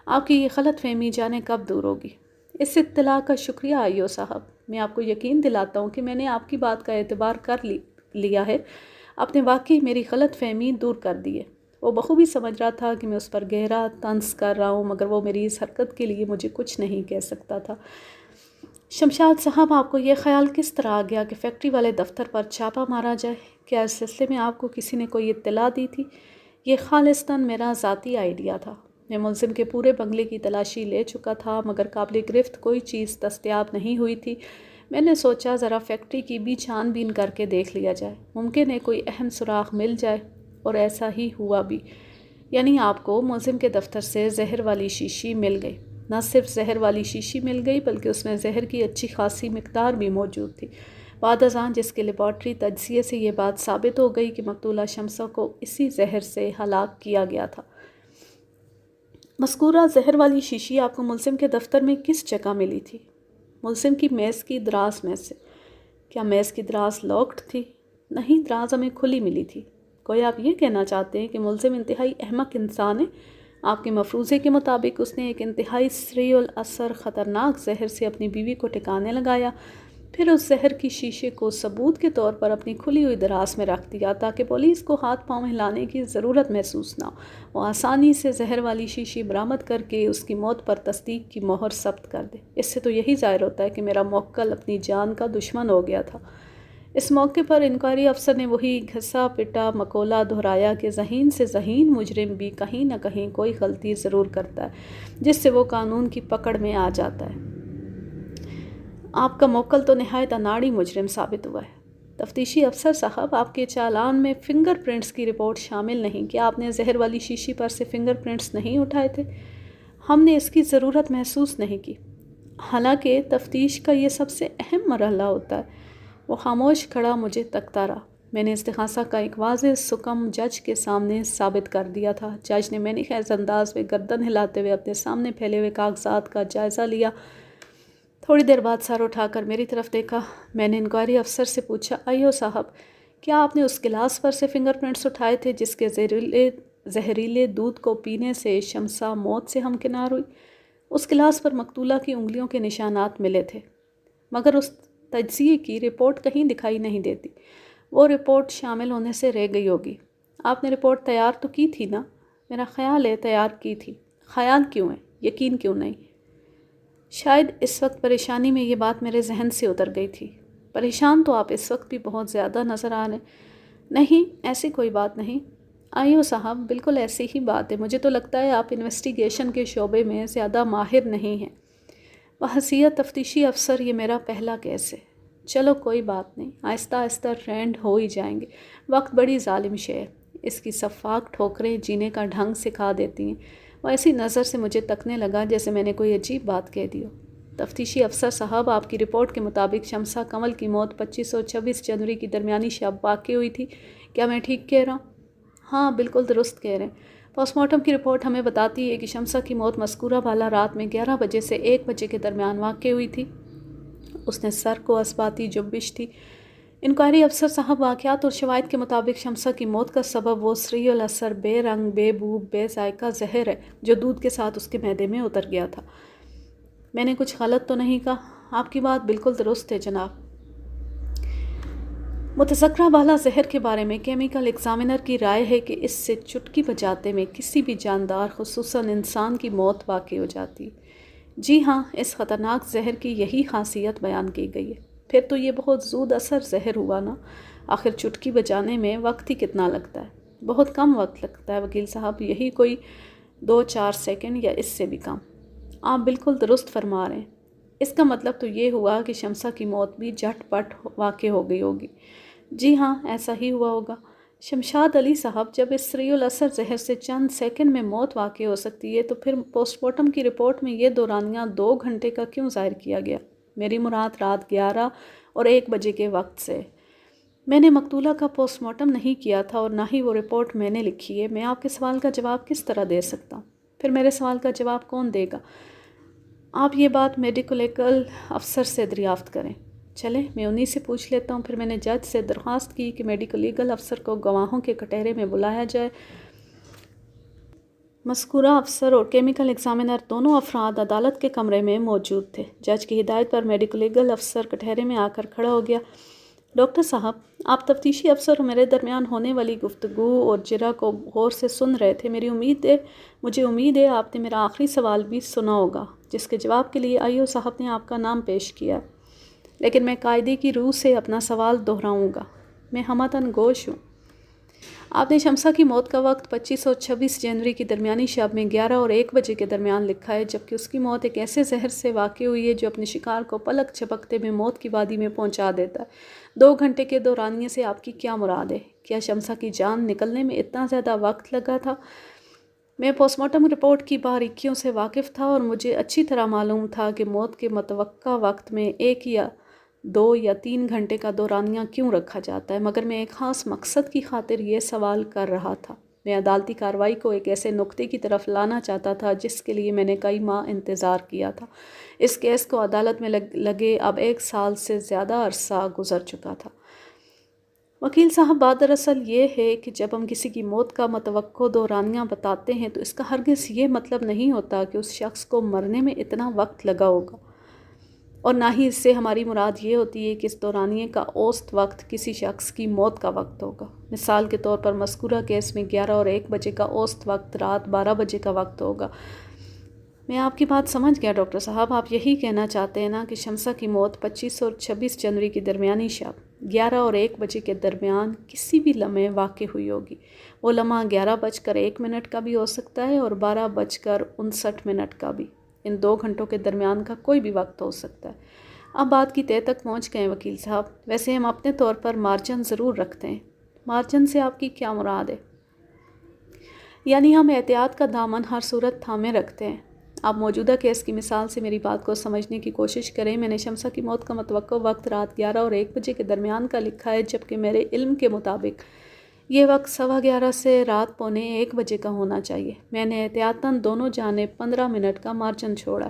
آپ کی یہ غلط فہمی جانے کب دور ہوگی؟ اس اطلاع کا شکریہ IO صاحب۔ میں آپ کو یقین دلاتا ہوں کہ میں نے آپ کی بات کا اعتبار کر لیا ہے۔ آپ نے واقعی میری غلط فہمی دور کر دی ہے۔ وہ بخوبی سمجھ رہا تھا کہ میں اس پر گہرا طنز کر رہا ہوں، مگر وہ میری اس حرکت کے لیے مجھے کچھ نہیں کہہ سکتا تھا۔ شمشاد صاحب، آپ کو یہ خیال کس طرح آ گیا کہ فیکٹری والے دفتر پر چھاپا مارا جائے؟ کیا اس سلسلے میں آپ کو کسی نے کوئی اطلاع دی تھی؟ یہ خالصتاً میرا ذاتی آئیڈیا تھا۔ میں ملزم کے پورے بنگلے کی تلاشی لے چکا تھا، مگر قابل گرفت کوئی چیز دستیاب نہیں ہوئی تھی۔ میں نے سوچا ذرا فیکٹری کی بھی چھان بین کر کے دیکھ لیا جائے، ممکن ہے کوئی اہم سراغ مل جائے، اور ایسا ہی ہوا بھی۔ یعنی آپ کو ملزم کے دفتر سے زہر والی شیشی مل گئی۔ نہ صرف زہر والی شیشی مل گئی بلکہ اس میں زہر کی اچھی خاصی مقدار بھی موجود تھی۔ بعد ازاں جس کے لیبارٹری تجزیے سے یہ بات ثابت ہو گئی کہ مقتولہ شمسہ کو اسی زہر سے ہلاک کیا گیا تھا۔ مذکورہ زہر والی شیشی آپ کو ملزم کے دفتر میں کس جگہ ملی تھی؟ ملزم کی میز کی دراز میں سے۔ کیا میز کی دراز لاکڈ تھی؟ نہیں، دراز ہمیں کھلی ملی تھی۔ کوئی آپ یہ کہنا چاہتے ہیں کہ ملزم انتہائی احمق انسان ہے؟ آپ کے مفروضے کے مطابق اس نے ایک انتہائی سریع الاثر خطرناک زہر سے اپنی بیوی کو ٹھکانے لگایا، پھر اس زہر کی شیشے کو ثبوت کے طور پر اپنی کھلی ہوئی دراز میں رکھ دیا تاکہ پولیس کو ہاتھ پاؤں ہلانے کی ضرورت محسوس نہ ہو۔ وہ آسانی سے زہر والی شیشی برآمد کر کے اس کی موت پر تصدیق کی مہر ثبت کر دے۔ اس سے تو یہی ظاہر ہوتا ہے کہ میرا موکل اپنی جان کا دشمن ہو گیا تھا۔ اس موقع پر انکوائری افسر نے وہی گھسا پٹا مقولہ دہرایا کہ ذہین سے ذہین مجرم بھی کہیں نہ کہیں کوئی غلطی ضرور کرتا ہے جس سے وہ قانون کی پکڑ میں آ جاتا ہے۔ آپ کا موکل تو نہایت اناڑی مجرم ثابت ہوا ہے۔ تفتیشی افسر صاحب، آپ کے چالان میں فنگر پرنٹس کی رپورٹ شامل نہیں کہ آپ نے زہر والی شیشی پر سے فنگر پرنٹس نہیں اٹھائے تھے؟ ہم نے اس کی ضرورت محسوس نہیں کی، حالانکہ تفتیش کا یہ سب سے اہم مرحلہ ہوتا ہے۔ وہ خاموش کھڑا مجھے تکتا رہا۔ میں نے استغاثہ کا ایک واضح سکم جج کے سامنے ثابت کر دیا تھا۔ جج نے میں نے خیز انداز میں گردن ہلاتے ہوئے اپنے سامنے پھیلے ہوئے کاغذات کا جائزہ لیا۔ تھوڑی دیر بعد سر اٹھا کر میری طرف دیکھا۔ میں نے انکوائری افسر سے پوچھا، ایو صاحب، کیا آپ نے اس گلاس پر سے فنگر پرنٹس اٹھائے تھے جس کے زہریلے دودھ کو پینے سے شمسا موت سے ہمکنار ہوئی؟ اس گلاس پر مقتولہ کی انگلیوں کے نشانات ملے تھے، مگر اس تجزیے کی رپورٹ کہیں دکھائی نہیں دیتی۔ وہ رپورٹ شامل ہونے سے رہ گئی ہوگی۔ آپ نے رپورٹ تیار تو کی تھی نا؟ میرا خیال ہے تیار کی تھی۔ خیال کیوں ہے؟ یقین کیوں نہیں؟ شاید اس وقت پریشانی میں یہ بات میرے ذہن سے اتر گئی تھی۔ پریشان تو آپ اس وقت بھی بہت زیادہ نظر آ رہے ہیں۔ نہیں، ایسی کوئی بات نہیں۔ آئیو صاحب، بالکل ایسی ہی بات ہے۔ مجھے تو لگتا ہے آپ انویسٹیگیشن کے شعبے میں زیادہ ماہر نہیں ہیں۔ بحیثیت تفتیشی افسر یہ میرا پہلا کیس ہے۔ چلو کوئی بات نہیں، آہستہ آہستہ ٹرینڈ ہو ہی جائیں گے۔ وقت بڑی ظالم شے ہے، اس کی سفاک ٹھوکریں جینے کا ڈھنگ سکھا دیتی ہیں۔ وہ ایسی نظر سے مجھے تکنے لگا جیسے میں نے کوئی عجیب بات کہہ دی ہو۔ تفتیشی افسر صاحب، آپ کی رپورٹ کے مطابق شمسا کمل کی موت 25 اور 26 جنوری کی درمیانی شب واقع ہوئی تھی، کیا میں ٹھیک کہہ رہا ہوں؟ ہاں، بالکل درست کہہ رہے ہیں۔ پوسٹ مارٹم کی رپورٹ ہمیں بتاتی ہے کہ شمسا کی موت مذکورہ بالا رات میں 11 بجے سے 1 بجے کے درمیان واقع ہوئی تھی۔ اس نے سر کو اسباتی جنبش تھی۔ انکوائری افسر صاحب، واقعات اور شواہد کے مطابق شمسا کی موت کا سبب وہ سریع الاثر بے رنگ، بے بو، بے ذائقہ زہر ہے جو دودھ کے ساتھ اس کے معدے میں اتر گیا تھا۔ میں نے کچھ غلط تو نہیں کہا؟ آپ کی بات بالکل درست ہے جناب۔ متذکرہ بالا زہر کے بارے میں کیمیکل ایگزامینر کی رائے ہے کہ اس سے چٹکی بجاتے میں کسی بھی جاندار خصوصاً انسان کی موت واقع ہو جاتی ہے۔ جی ہاں، اس خطرناک زہر کی یہی خاصیت بیان کی گئی ہے۔ پھر تو یہ بہت زود اثر زہر ہوا نا؟ آخر چٹکی بجانے میں وقت ہی کتنا لگتا ہے؟ بہت کم وقت لگتا ہے وکیل صاحب، یہی کوئی 2-4 سیکنڈ یا اس سے بھی کم۔ آپ بالکل درست فرما رہے ہیں۔ اس کا مطلب تو یہ ہوا کہ شمسا کی موت بھی جھٹ پٹ واقع ہو گئی ہوگی۔ جی ہاں، ایسا ہی ہوا ہوگا۔ شمشاد علی صاحب، جب اس سریع الاثر زہر سے چند سیکنڈ میں موت واقع ہو سکتی ہے تو پھر پوسٹ مارٹم کی رپورٹ میں یہ دورانیہ 2 گھنٹے کا کیوں ظاہر کیا گیا؟ میری مراد رات 11 اور 1 بجے کے وقت سے۔ میں نے مقتولہ کا پوسٹ مارٹم نہیں کیا تھا اور نہ ہی وہ رپورٹ میں نے لکھی ہے۔ میں آپ کے سوال کا جواب کس طرح دے سکتا ہوں؟ پھر میرے سوال کا جواب کون دے گا؟ آپ یہ بات میڈیکل لیگل افسر سے دریافت کریں۔ چلیں، میں انہی سے پوچھ لیتا ہوں۔ پھر میں نے جج سے درخواست کی کہ میڈیکل لیگل افسر کو گواہوں کے کٹہرے میں بلایا جائے۔ مذکورہ افسر اور کیمیکل ایگزامینر دونوں افراد عدالت کے کمرے میں موجود تھے۔ جج کی ہدایت پر میڈیکل لیگل افسر کٹہرے میں آ کر کھڑا ہو گیا۔ ڈاکٹر صاحب، آپ تفتیشی افسر اور میرے درمیان ہونے والی گفتگو اور جرہ کو غور سے سن رہے تھے۔ مجھے امید ہے آپ نے میرا آخری سوال بھی سنا ہوگا جس کے جواب کے لیے آئیو صاحب نے آپ کا نام پیش کیا، لیکن میں قاعدے کی روح سے اپنا سوال دہراؤں گا۔ میں ہمدن گوش ہوں۔ آپ نے شمسا کی موت کا وقت 25 اور 26 جنوری کی درمیانی شب میں 11 اور 1 بجے کے درمیان لکھا ہے، جبکہ اس کی موت ایک ایسے زہر سے واقع ہوئی ہے جو اپنے شکار کو پلک جھپکتے میں موت کی وادی میں پہنچا دیتا ہے۔ 2 گھنٹے کے دورانیے سے آپ کی کیا مراد ہے؟ کیا شمسا کی جان نکلنے میں اتنا زیادہ وقت لگا تھا؟ میں پوسٹ مارٹم رپورٹ کی باریکیوں سے واقف تھا اور مجھے اچھی طرح معلوم تھا کہ موت کے متوقع وقت میں 1 یا 2 یا 3 گھنٹے کا دورانیہ کیوں رکھا جاتا ہے، مگر میں ایک خاص مقصد کی خاطر یہ سوال کر رہا تھا۔ میں عدالتی کارروائی کو ایک ایسے نقطے کی طرف لانا چاہتا تھا جس کے لیے میں نے کئی ماہ انتظار کیا تھا۔ اس کیس کو عدالت میں لگے اب 1 سال سے زیادہ عرصہ گزر چکا تھا۔ وکیل صاحب، بات دراصل یہ ہے کہ جب ہم کسی کی موت کا متوقع دورانیہ بتاتے ہیں تو اس کا ہرگز یہ مطلب نہیں ہوتا کہ اس شخص کو مرنے میں اتنا وقت لگا ہوگا، اور نہ ہی اس سے ہماری مراد یہ ہوتی ہے کہ اس دورانیے کا اوسط وقت کسی شخص کی موت کا وقت ہوگا۔ مثال کے طور پر مذکورہ کیس میں 11 اور 1 بجے کا اوسط وقت رات 12 بجے کا وقت ہوگا۔ میں آپ کی بات سمجھ گیا ڈاکٹر صاحب، آپ یہی کہنا چاہتے ہیں نا کہ شمسہ کی موت 25 اور 26 جنوری کی درمیانی شب 11 اور 1 بجے کے درمیان کسی بھی لمحے واقع ہوئی ہوگی۔ وہ لمحہ 11:01 کا بھی ہو سکتا ہے اور 12:59 کا بھی۔ ان 2 گھنٹوں کے درمیان کا کوئی بھی وقت ہو سکتا ہے۔ اب بات کی تہہ تک پہنچ گئے وکیل صاحب۔ ویسے ہم اپنے طور پر مارجن ضرور رکھتے ہیں۔ مارجن سے آپ کی کیا مراد ہے؟ یعنی ہم احتیاط کا دامن ہر صورت تھامے رکھتے ہیں۔ آپ موجودہ کیس کی مثال سے میری بات کو سمجھنے کی کوشش کریں۔ میں نے شمسہ کی موت کا متوقع وقت رات 11 اور 1 بجے کے درمیان کا لکھا ہے، جبکہ میرے علم کے مطابق یہ وقت 11:15 سے رات 12:45 بجے کا ہونا چاہیے۔ میں نے احتیاطاً دونوں جانب 15 منٹ کا مارجن چھوڑا۔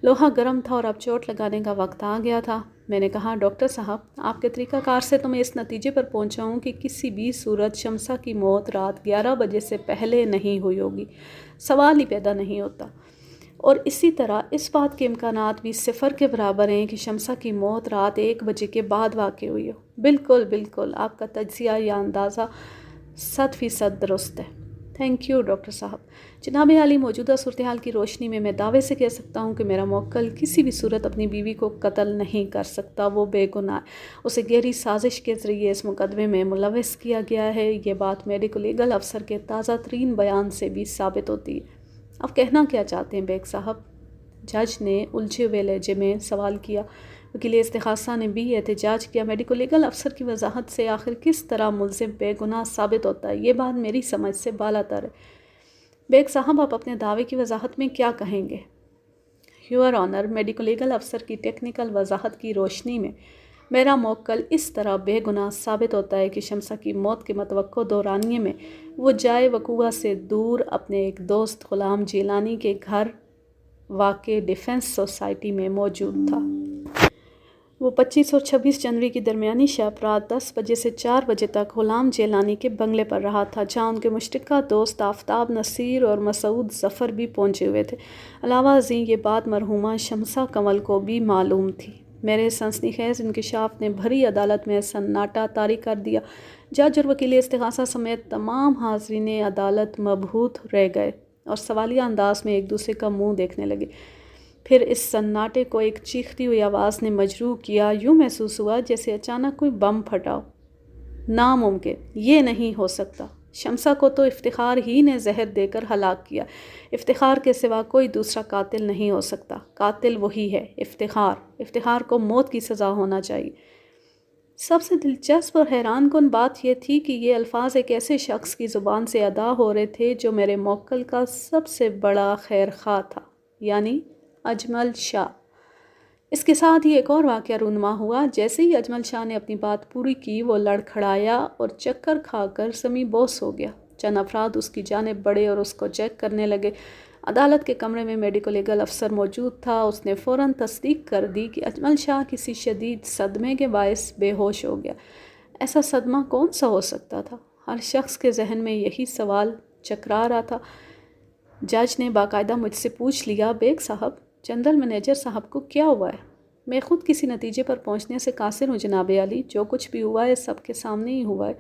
لوہا گرم تھا اور اب چوٹ لگانے کا وقت آ گیا تھا۔ میں نے کہا، ڈاکٹر صاحب، آپ کے طریقہ کار سے تو میں اس نتیجے پر پہنچا ہوں کہ کسی بھی صورت شمسہ کی موت رات 11 بجے سے پہلے نہیں ہوئی ہوگی۔ سوال ہی پیدا نہیں ہوتا۔ اور اسی طرح اس بات کے امکانات بھی 0 کے برابر ہیں کہ شمسہ کی موت رات 1 بجے کے بعد واقع ہوئی ہو۔ بالکل آپ کا تجزیہ یا اندازہ 100% درست ہے۔ تھینک یو ڈاکٹر صاحب۔ جناب عالی، موجودہ صورتحال کی روشنی میں دعوے سے کہہ سکتا ہوں کہ میرا موکل کسی بھی صورت اپنی بیوی کو قتل نہیں کر سکتا۔ وہ بے گناہ ہے۔ اسے گہری سازش کے ذریعے اس مقدمے میں ملوث کیا گیا ہے۔ یہ بات میڈیکل لیگل افسر کے تازہ ترین بیان سے بھی ثابت ہوتی ہے۔ آپ کہنا کیا چاہتے ہیں بیگ صاحب؟ جج نے الجھے ہوئے لہجے میں سوال کیا۔ وکیل استغاثہ نے بھی احتجاج کیا۔ میڈیکل لیگل افسر کی وضاحت سے آخر کس طرح ملزم بے گناہ ثابت ہوتا ہے، یہ بات میری سمجھ سے بالاتر ہے۔ بیگ صاحب، آپ اپنے دعوے کی وضاحت میں کیا کہیں گے؟ یور آنر، میڈیکل لیگل افسر کی ٹیکنیکل وضاحت کی روشنی میں میرا موکل اس طرح بے گناہ ثابت ہوتا ہے کہ شمسہ کی موت کے متوقع دورانیے میں وہ جائے وقوع سے دور اپنے ایک دوست غلام جیلانی کے گھر واقع ڈیفنس سوسائٹی میں موجود تھا۔ وہ 25 اور 26 جنوری کی درمیانی شب رات 10 بجے سے 4 بجے تک غلام جیلانی کے بنگلے پر رہا تھا، جہاں ان کے مشترکہ دوست آفتاب نصیر اور مسعود ظفر بھی پہنچے ہوئے تھے۔ علاوہ ازیں یہ بات مرحومہ شمسہ کنول کو بھی معلوم تھی۔ میرے سنسنی خیز انکشاف نے بھری عدالت میں سناٹا طاری کر دیا۔ جج اور وکیل استغاثہ سمیت تمام حاضرین عدالت مبہوت رہ گئے اور سوالیہ انداز میں ایک دوسرے کا منہ دیکھنے لگے۔ پھر اس سناٹے کو ایک چیختی ہوئی آواز نے مجروح کیا۔ یوں محسوس ہوا جیسے اچانک کوئی بم پھٹا ہو۔ ناممکن، یہ نہیں ہو سکتا۔ شمسہ کو تو افتخار ہی نے زہر دے کر ہلاک کیا۔ افتخار کے سوا کوئی دوسرا قاتل نہیں ہو سکتا۔ قاتل وہی ہے، افتخار۔ افتخار کو موت کی سزا ہونا چاہیے۔ سب سے دلچسپ اور حیران کن بات یہ تھی کہ یہ الفاظ ایک ایسے شخص کی زبان سے ادا ہو رہے تھے جو میرے موکل کا سب سے بڑا خیر خواہ تھا، یعنی اجمل شاہ۔ اس کے ساتھ ہی ایک اور واقعہ رونما ہوا۔ جیسے ہی اجمل شاہ نے اپنی بات پوری کی، وہ لڑکھڑایا اور چکر کھا کر سمی بوس ہو گیا۔ چند افراد اس کی جانب بڑھے اور اس کو چیک کرنے لگے۔ عدالت کے کمرے میں میڈیکل لیگل افسر موجود تھا۔ اس نے فوراً تصدیق کر دی کہ اجمل شاہ کسی شدید صدمے کے باعث بے ہوش ہو گیا۔ ایسا صدمہ کون سا ہو سکتا تھا؟ ہر شخص کے ذہن میں یہی سوال چکرا رہا تھا۔ جج نے باقاعدہ مجھ سے پوچھ لیا، بیگ صاحب، جنرل منیجر صاحب کو کیا ہوا ہے؟ میں خود کسی نتیجے پر پہنچنے سے قاصر ہوں جناب عالی۔ جو کچھ بھی ہوا ہے سب کے سامنے ہی ہوا ہے۔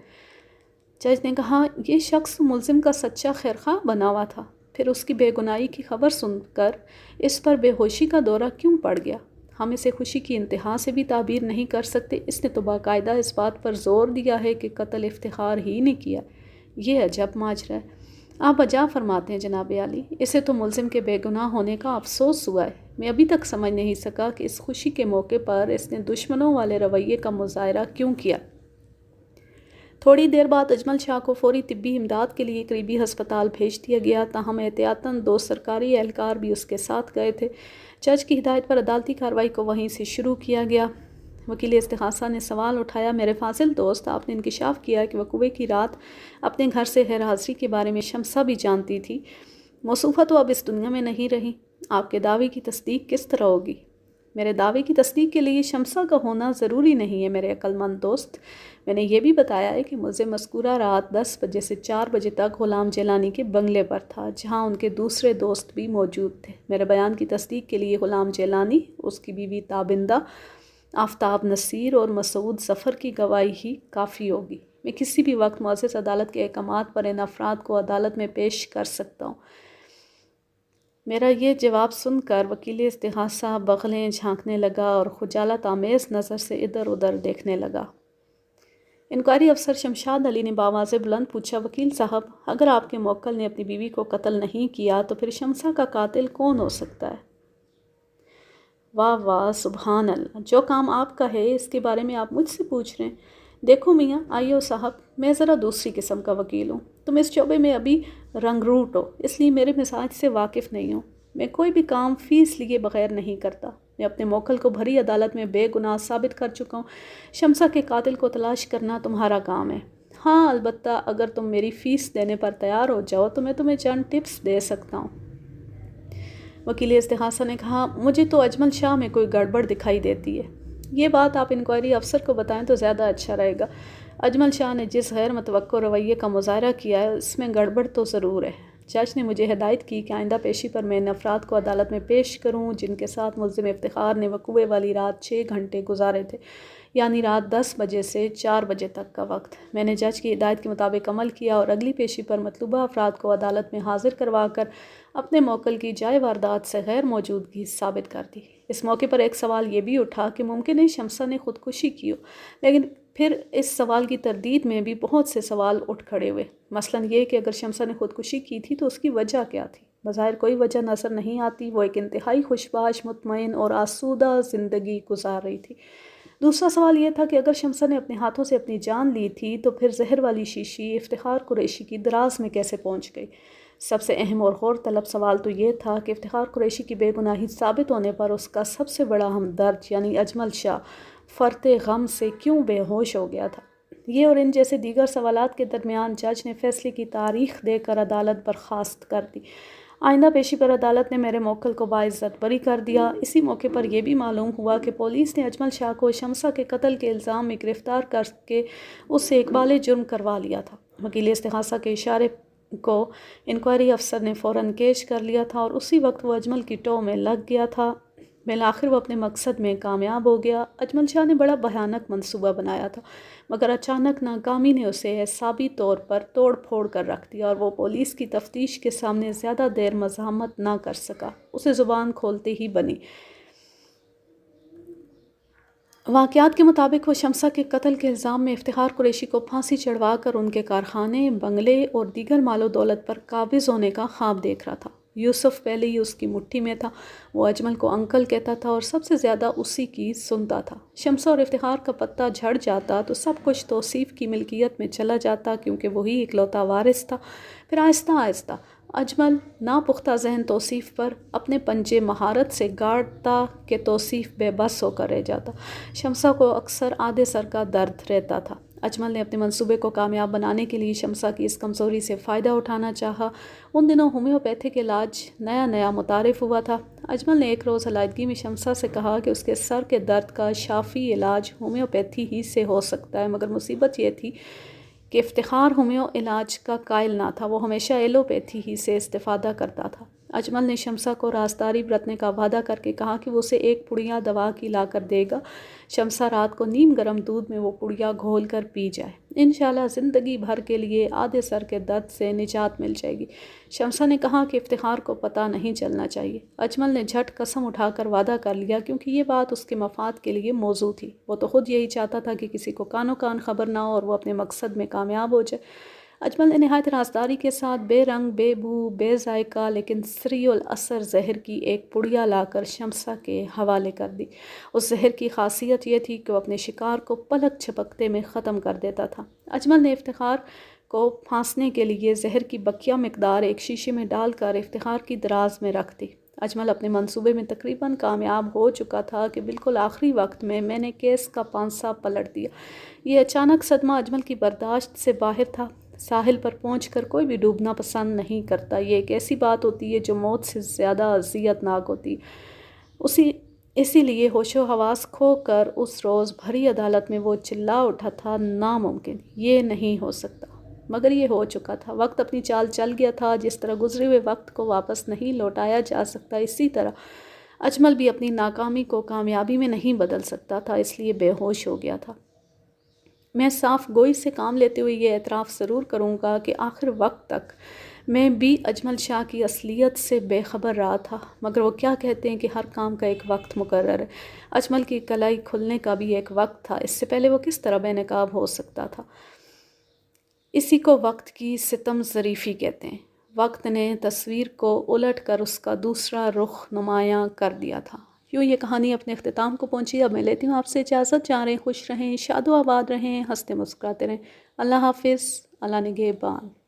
جج نے کہا، یہ شخص ملزم کا سچا خیرخواہ بنا ہوا تھا، پھر اس کی بے گناہی کی خبر سن کر اس پر بے ہوشی کا دورہ کیوں پڑ گیا؟ ہم اسے خوشی کی انتہا سے بھی تعبیر نہیں کر سکتے۔ اس نے تو باقاعدہ اس بات پر زور دیا ہے کہ قتل افتخار ہی نے کیا۔ یہ عجب ماجرا ہے۔ آپ بجا فرماتے ہیں جناب عالی، اسے تو ملزم کے بے گناہ ہونے کا افسوس ہوا ہے۔ میں ابھی تک سمجھ نہیں سکا کہ اس خوشی کے موقع پر اس نے دشمنوں والے رویے کا مظاہرہ کیوں کیا۔ تھوڑی دیر بعد اجمل شاہ کو فوری طبی امداد کے لیے قریبی ہسپتال بھیج دیا گیا، تاہم احتیاطاً 2 سرکاری اہلکار بھی اس کے ساتھ گئے تھے۔ جج کی ہدایت پر عدالتی کارروائی کو وہیں سے شروع کیا گیا۔ وکیل استغاثہ نے سوال اٹھایا، میرے فاضل دوست، آپ نے انکشاف کیا کہ وقوعے کی رات اپنے گھر سے غیر حاضری کے بارے میں شمسہ بھی جانتی تھی۔ موصوفہ تو اب اس دنیا میں نہیں رہی، آپ کے دعوے کی تصدیق کس طرح ہوگی؟ میرے دعوے کی تصدیق کے لیے شمسہ کا ہونا ضروری نہیں ہے میرے عقل مند دوست۔ میں نے یہ بھی بتایا ہے کہ مجھے مذکورہ رات 10 بجے سے 4 بجے تک غلام جیلانی کے بنگلے پر تھا، جہاں ان کے دوسرے دوست بھی موجود تھے۔ میرے بیان کی تصدیق کے لیے غلام جیلانی، اس کی بیوی تابندہ، آفتاب نصیر اور مسعود ظفر کی گواہی ہی کافی ہوگی۔ میں کسی بھی وقت معزز عدالت کے احکامات پر ان افراد کو عدالت میں پیش کر سکتا ہوں۔ میرا یہ جواب سن کر وکیل استغاثہ بغلیں جھانکنے لگا اور خجالت آمیز نظر سے ادھر ادھر دیکھنے لگا۔ انکوائری افسر شمشاد علی نے بآواز بلند پوچھا، وکیل صاحب، اگر آپ کے موکل نے اپنی بیوی کو قتل نہیں کیا تو پھر شمسہ کا قاتل کون ہو سکتا ہے؟ واہ واہ، سبحان اللہ، جو کام آپ کا ہے اس کے بارے میں آپ مجھ سے پوچھ رہے ہیں۔ دیکھو میاں آئیو صاحب، میں ذرا دوسری قسم کا وکیل ہوں، تم اس شعبے میں ابھی رنگ روٹ ہو، اس لیے میرے مزاج سے واقف نہیں ہوں۔ میں کوئی بھی کام فیس لیے بغیر نہیں کرتا۔ میں اپنے موکل کو بھری عدالت میں بے گناہ ثابت کر چکا ہوں۔ شمسہ کے قاتل کو تلاش کرنا تمہارا کام ہے۔ ہاں البتہ اگر تم میری فیس دینے پر تیار ہو جاؤ تو میں تمہیں چند ٹپس دے سکتا ہوں۔ وکیل استغاثہ نے کہا، مجھے تو اجمل شاہ میں کوئی گڑبڑ دکھائی دیتی ہے۔ یہ بات آپ انکوائری افسر کو بتائیں تو زیادہ اچھا رہے گا۔ اجمل شاہ نے جس غیر متوقع رویے کا مظاہرہ کیا ہے اس میں گڑبڑ تو ضرور ہے۔ جج نے مجھے ہدایت کی کہ آئندہ پیشی پر میں ان افراد کو عدالت میں پیش کروں جن کے ساتھ ملزم افتخار نے وقوع والی رات 6 گھنٹے گزارے تھے، یعنی رات 10 بجے سے 4 بجے تک کا وقت۔ میں نے جج کی ہدایت کے مطابق عمل کیا اور اگلی پیشی پر مطلوبہ افراد کو عدالت میں حاضر کروا کر اپنے موکل کی جائے واردات سے غیر موجودگی ثابت کر دی۔ اس موقع پر ایک سوال یہ بھی اٹھا کہ ممکن ہے شمسہ نے خودکشی کی ہو، لیکن پھر اس سوال کی تردید میں بھی بہت سے سوال اٹھ کھڑے ہوئے، مثلاً یہ کہ اگر شمسہ نے خودکشی کی تھی تو اس کی وجہ کیا تھی؟ بظاہر کوئی وجہ نظر نہیں آتی، وہ ایک انتہائی خوشباش، مطمئن اور آسودہ زندگی گزار رہی تھی۔ دوسرا سوال یہ تھا کہ اگر شمسہ نے اپنے ہاتھوں سے اپنی جان لی تھی تو پھر زہر والی شیشی افتخار قریشی کی دراز میں کیسے پہنچ گئی؟ سب سے اہم اور غور طلب سوال تو یہ تھا کہ افتخار قریشی کی بے گناہی ثابت ہونے پر اس کا سب سے بڑا ہمدرد یعنی اجمل شاہ فرط غم سے کیوں بے ہوش ہو گیا تھا؟ یہ اور ان جیسے دیگر سوالات کے درمیان جج نے فیصلے کی تاریخ دے کر عدالت برخاست کر دی۔ آئندہ پیشی پر عدالت نے میرے موکل کو باعزت بری کر دیا۔ اسی موقع پر یہ بھی معلوم ہوا کہ پولیس نے اجمل شاہ کو شمسہ کے قتل کے الزام میں گرفتار کر کے اس سے اقبال جرم کروا لیا تھا۔ وکیل استغاثہ کے اشارے کو انکوائری افسر نے فوراً کیچ کر لیا تھا اور اسی وقت وہ اجمل کی ٹو میں لگ گیا تھا۔ بالآخر وہ اپنے مقصد میں کامیاب ہو گیا۔ اجمل شاہ نے بڑا بھیانک منصوبہ بنایا تھا، مگر اچانک ناکامی نے اسے حسابی طور پر توڑ پھوڑ کر رکھ دیا اور وہ پولیس کی تفتیش کے سامنے زیادہ دیر مزاحمت نہ کر سکا۔ اسے زبان کھولتے ہی بنی۔ واقعات کے مطابق وہ شمسہ کے قتل کے الزام میں افتخار قریشی کو پھانسی چڑھوا کر ان کے کارخانے، بنگلے اور دیگر مال و دولت پر قابض ہونے کا خواب دیکھ رہا تھا۔ یوسف پہلے ہی اس کی مٹھی میں تھا، وہ اجمل کو انکل کہتا تھا اور سب سے زیادہ اسی کی سنتا تھا۔ شمسہ اور افتخار کا پتہ جھڑ جاتا تو سب کچھ توصیف کی ملکیت میں چلا جاتا کیونکہ وہی اکلوتا وارث تھا۔ پھر آہستہ آہستہ اجمل ناپختہ ذہن توصیف پر اپنے پنجے مہارت سے گاڑتا کہ توصیف بے بس ہو کر رہ جاتا۔ شمسہ کو اکثر آدھے سر کا درد رہتا تھا۔ اجمل نے اپنے منصوبے کو کامیاب بنانے کے لیے شمسہ کی اس کمزوری سے فائدہ اٹھانا چاہا۔ ان دنوں ہومیوپیتھک علاج نیا نیا متعارف ہوا تھا۔ اجمل نے ایک روز علیحدگی میں شمسہ سے کہا کہ اس کے سر کے درد کا شافی علاج ہومیوپیتھی ہی سے ہو سکتا ہے، مگر مصیبت یہ تھی کہ افتخار ہومیو علاج کا قائل نہ تھا، وہ ہمیشہ ایلوپیتھی ہی سے استفادہ کرتا تھا۔ اجمل نے شمسہ کو رازداری برتنے کا وعدہ کر کے کہا کہ وہ اسے ایک پڑیا دوا کی لا کر دے گا۔ شمسہ رات کو نیم گرم دودھ میں وہ پڑیا گھول کر پی جائے، انشاءاللہ زندگی بھر کے لیے آدھے سر کے درد سے نجات مل جائے گی۔ شمسہ نے کہا کہ افتخار کو پتہ نہیں چلنا چاہیے۔ اجمل نے جھٹ قسم اٹھا کر وعدہ کر لیا کیونکہ یہ بات اس کے مفاد کے لیے موزوں تھی۔ وہ تو خود یہی چاہتا تھا کہ کسی کو کانوں کان خبر نہ ہو اور وہ اپنے مقصد میں کامیاب ہو جائے۔ اجمل نے نہایت رازداری کے ساتھ بے رنگ، بے بو، بے ذائقہ لیکن سریع الاثر زہر کی ایک پڑیا لا کر شمسہ کے حوالے کر دی۔ اس زہر کی خاصیت یہ تھی کہ وہ اپنے شکار کو پلک جھپکتے میں ختم کر دیتا تھا۔ اجمل نے افتخار کو پھانسنے کے لیے زہر کی بقیہ مقدار ایک شیشے میں ڈال کر افتخار کی دراز میں رکھ دی۔ اجمل اپنے منصوبے میں تقریباً کامیاب ہو چکا تھا کہ بالکل آخری وقت میں نے کیس کا پانسا پلٹ دیا۔ یہ اچانک صدمہ اجمل کی برداشت سے باہر تھا۔ ساحل پر پہنچ کر کوئی بھی ڈوبنا پسند نہیں کرتا، یہ ایک ایسی بات ہوتی ہے جو موت سے زیادہ اذیت ناک ہوتی ہے۔ اسی اسی لیے ہوش و حواس کھو کر اس روز بھری عدالت میں وہ چلا اٹھا تھا، ناممکن، یہ نہیں ہو سکتا، مگر یہ ہو چکا تھا۔ وقت اپنی چال چل گیا تھا، جس طرح گزرے ہوئے وقت کو واپس نہیں لوٹایا جا سکتا، اسی طرح اجمل بھی اپنی ناکامی کو کامیابی میں نہیں بدل سکتا تھا، اس لیے بے ہوش ہو گیا تھا۔ میں صاف گوئی سے کام لیتے ہوئے یہ اعتراف ضرور کروں گا کہ آخر وقت تک میں بھی اجمل شاہ کی اصلیت سے بے خبر رہا تھا، مگر وہ کیا کہتے ہیں کہ ہر کام کا ایک وقت مقرر ہے۔ اجمل کی کلائی کھلنے کا بھی ایک وقت تھا، اس سے پہلے وہ کس طرح بے نقاب ہو سکتا تھا؟ اسی کو وقت کی ستم ظریفی کہتے ہیں۔ وقت نے تصویر کو الٹ کر اس کا دوسرا رخ نمایاں کر دیا تھا۔ یوں یہ کہانی اپنے اختتام کو پہنچی۔ اب میں لیتی ہوں آپ سے اجازت، جا رہے خوش رہیں، شاد و آباد رہیں، ہنستے مسکراتے رہیں۔ اللہ حافظ، اللہ نگہبان۔